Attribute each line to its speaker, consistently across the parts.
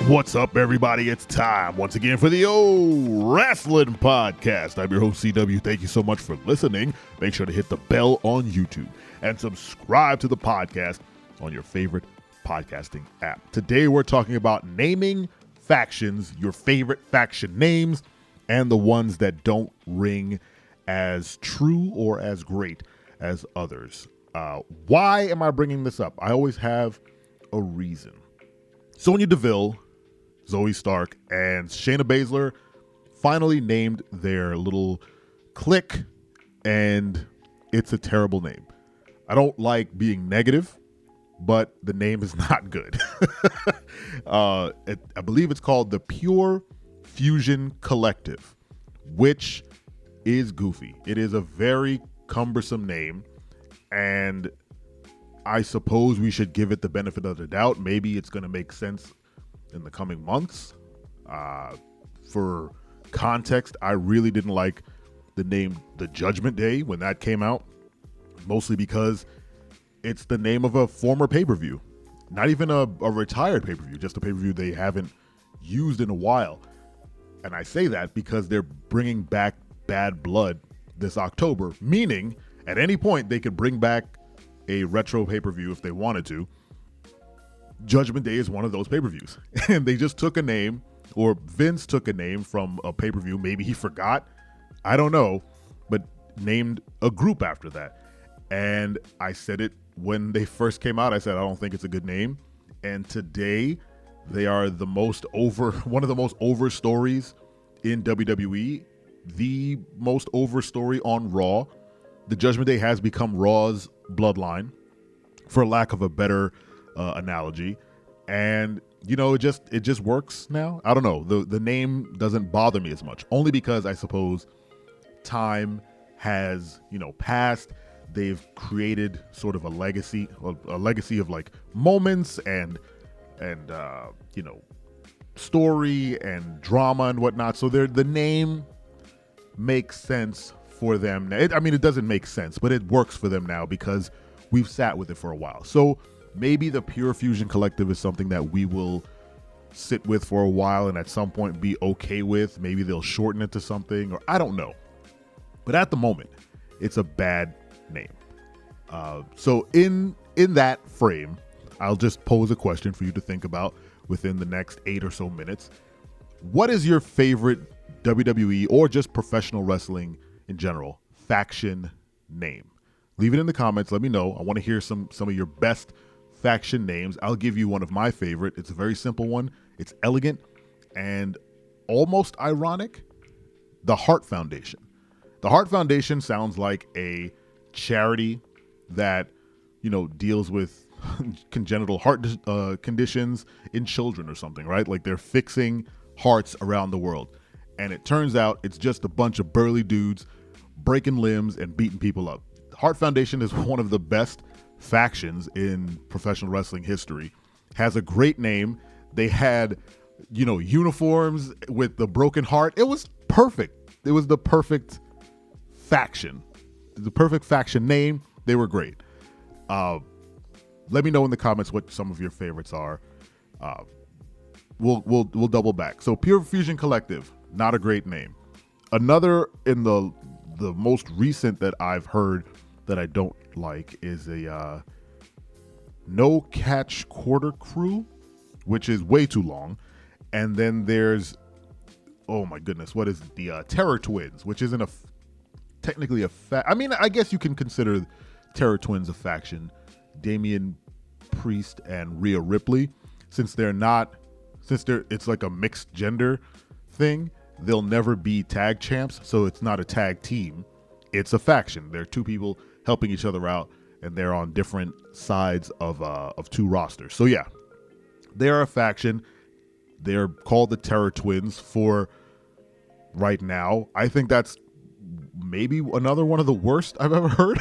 Speaker 1: What's up, everybody? It's time once again for the old wrestling podcast. I'm your host, CW. Thank you so much for listening. Make sure to hit the bell on YouTube and subscribe to the podcast on your favorite podcasting app. Today, we're talking about naming factions, your favorite faction names, and the ones that don't ring as true or as great as others. Why am I bringing this up? I always have a reason. Sonya Deville, Zoe Stark, and Shayna Baszler finally named their little clique, and it's a terrible name. I don't like being negative, but the name is not good. I believe it's called the Pure Fusion Collective, which is goofy. It is a very cumbersome name, and I suppose we should give it the benefit of the doubt. Maybe it's going to make sense in the coming months. For context, I really didn't like the name The Judgment Day when that came out, mostly because it's the name of a former pay-per-view. Not even a retired pay-per-view, just a pay-per-view they haven't used in a while. And I say that because they're bringing back Bad Blood this October, meaning at any point they could bring back a retro pay-per-view if they wanted to. Judgment Day is one of those pay-per-views. And they just took a name, or Vince took a name from a pay-per-view. Maybe he forgot. I don't know. But named a group after that. And I said it when they first came out. I said, I don't think it's a good name. And today, they are one of the most over stories in WWE. The most over story on Raw. The Judgment Day has become Raw's bloodline, for lack of a better analogy. And it just works now. I don't know, the name doesn't bother me as much, only because I suppose time has passed. They've created sort of a legacy of like moments and story and drama and whatnot, so the name makes sense for them. It doesn't make sense, but it works for them now because we've sat with it for a while. So maybe the Pure Fusion Collective is something that we will sit with for a while and at some point be okay with. Maybe they'll shorten it to something, or I don't know. But at the moment, it's a bad name. So in that frame, I'll just pose a question for you to think about within the next 8 or so minutes. What is your favorite WWE or just professional wrestling in general faction name? Leave it in the comments. Let me know. I want to hear some of your best faction names. I'll give you one of my favorite. It's a very simple one. It's elegant and almost ironic. The Hart Foundation. The Hart Foundation sounds like a charity that deals with congenital heart conditions in children or something, right? Like they're fixing hearts around the world. And it turns out it's just a bunch of burly dudes breaking limbs and beating people up. The Hart Foundation is one of the best factions in professional wrestling history. Has a great name. They had, uniforms with the broken heart. It was perfect. It was the perfect faction. The perfect faction name. They were great. Let me know in the comments what some of your favorites are. We'll double back. So Pure Fusion Collective, not a great name. Another in the most recent that I've heard that I don't like is a No Catch Quarter Crew, which is way too long. And then there's, oh my goodness, what is the Terror Twins, which isn't technically a I guess you can consider Terror Twins a faction. Damian Priest and Rhea Ripley, since it's like a mixed gender thing, they'll never be tag champs, so it's not a tag team. It's a faction. They're two people helping each other out, and they're on different sides of two rosters. So yeah, they're a faction. They're called the Terror Twins for right now. I think that's maybe another one of the worst I've ever heard.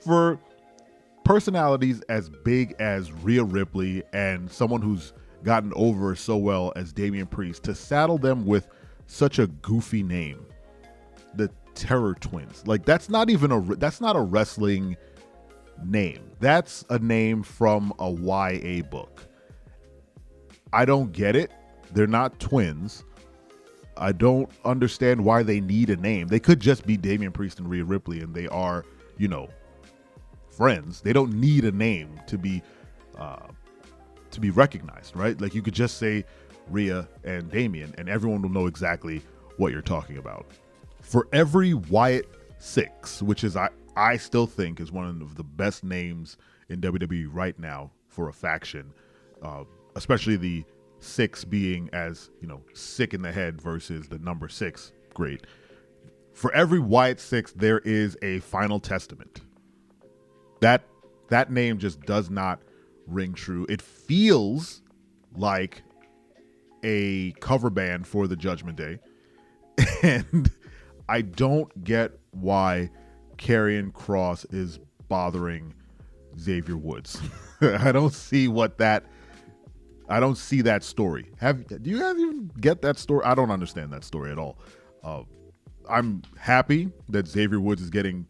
Speaker 1: For personalities as big as Rhea Ripley and someone who's gotten over so well as Damian Priest, to saddle them with such a goofy name, the Terror Twins. Like that's not a wrestling name. That's a name from a YA book. I don't get it. They're not twins. I don't understand why they need a name. They could just be Damian Priest and Rhea Ripley, and they are, friends. They don't need a name to be recognized, right? Like, you could just say Rhea and Damian, and everyone will know exactly what you're talking about. For every Wyatt 6, which is I still think is one of the best names in WWE right now for a faction, especially the 6 being as, sick in the head versus the number 6. Great. For every Wyatt 6, there is a Final Testament. That name just does not ring true. It feels like a cover band for the Judgment Day. And I don't get why Karrion Kross is bothering Xavier Woods. I don't see that story. Do you even get that story? I don't understand that story at all. I'm happy that Xavier Woods is getting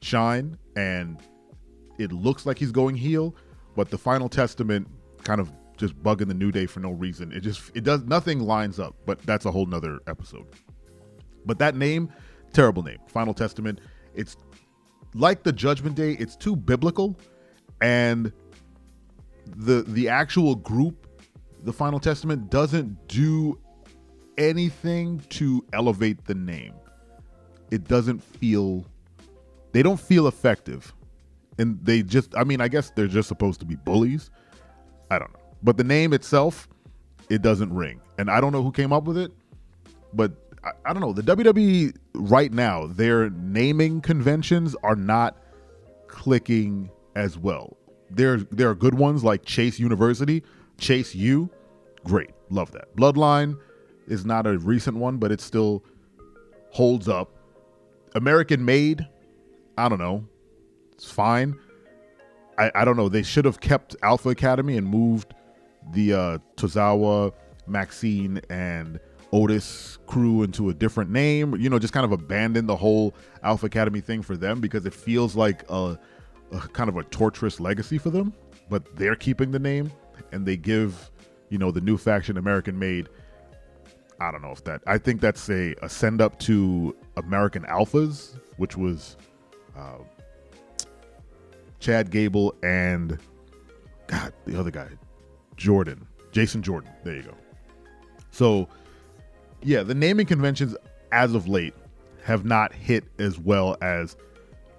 Speaker 1: shine, and it looks like he's going heel, but the Final Testament kind of just bugging the New Day for no reason. It does nothing lines up, but that's a whole nother episode. But that name, terrible name. Final Testament, it's like the Judgment Day, it's too biblical, and the actual group, the Final Testament, doesn't do anything to elevate the name. They don't feel effective. And I guess they're just supposed to be bullies. I don't know. But the name itself, it doesn't ring. And I don't know who came up with it, but I don't know. The WWE right now, their naming conventions are not clicking as well. There are good ones like Chase University, Chase U, great, love that. Bloodline is not a recent one, but it still holds up. American Made, I don't know, it's fine. I don't know. They should have kept Alpha Academy and moved the Tozawa, Maxine, and Otis crew into a different name. Just kind of abandon the whole Alpha Academy thing for them, because it feels like a kind of a torturous legacy for them. But they're keeping the name, and they give the new faction American Made. I don't know if that. I think that's a send up to American Alphas, which was Chad Gable and the other guy, Jason Jordan. There you go. So yeah, the naming conventions as of late have not hit as well as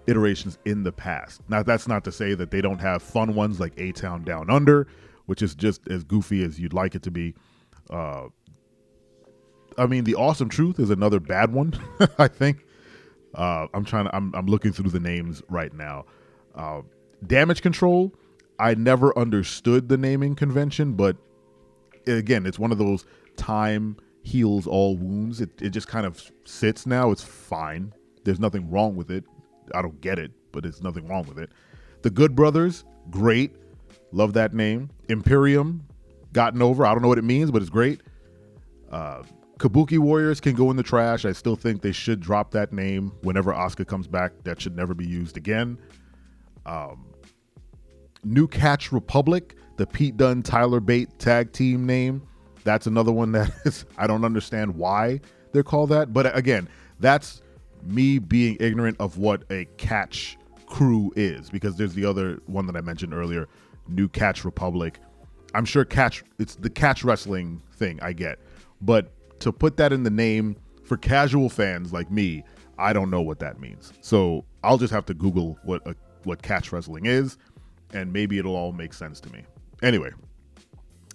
Speaker 1: iterations in the past. Now, that's not to say that they don't have fun ones like A-Town Down Under, which is just as goofy as you'd like it to be. The Awesome Truth is another bad one. I think. I'm looking through the names right now. Damage Control, I never understood the naming convention, but again, it's one of those time heals all wounds. It just kind of sits now. It's fine. There's nothing wrong with it. I don't get it, but there's nothing wrong with it. The Good Brothers, great. Love that name. Imperium, gotten over. I don't know what it means, but it's great. Kabuki Warriors can go in the trash. I still think they should drop that name whenever Asuka comes back. That should never be used again. New Catch Republic, the Pete Dunne, Tyler Bate tag team name. That's another one that is, I don't understand why they're called that. But again, that's me being ignorant of what a catch crew is, because there's the other one that I mentioned earlier, New Catch Republic. I'm sure it's the catch wrestling thing, I get. But to put that in the name for casual fans like me, I don't know what that means. So I'll just have to Google what catch wrestling is, and maybe it'll all make sense to me. Anyway,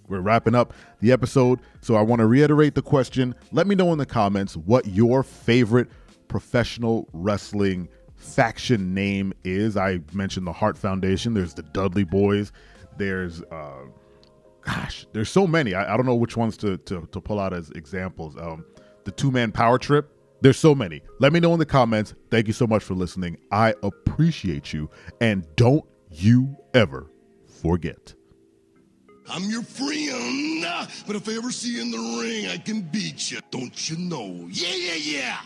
Speaker 1: we're wrapping up the episode, so I want to reiterate the question. Let me know in the comments what your favorite professional wrestling faction name is. I mentioned the Hart Foundation. There's the Dudley Boys. There's there's so many. I don't know which ones to pull out as examples. The Two-Man Power Trip. There's so many. Let me know in the comments. Thank you so much for listening. I appreciate you. And don't you ever forget.
Speaker 2: I'm your friend, but if I ever see you in the ring, I can beat you. Don't you know? Yeah, yeah, yeah.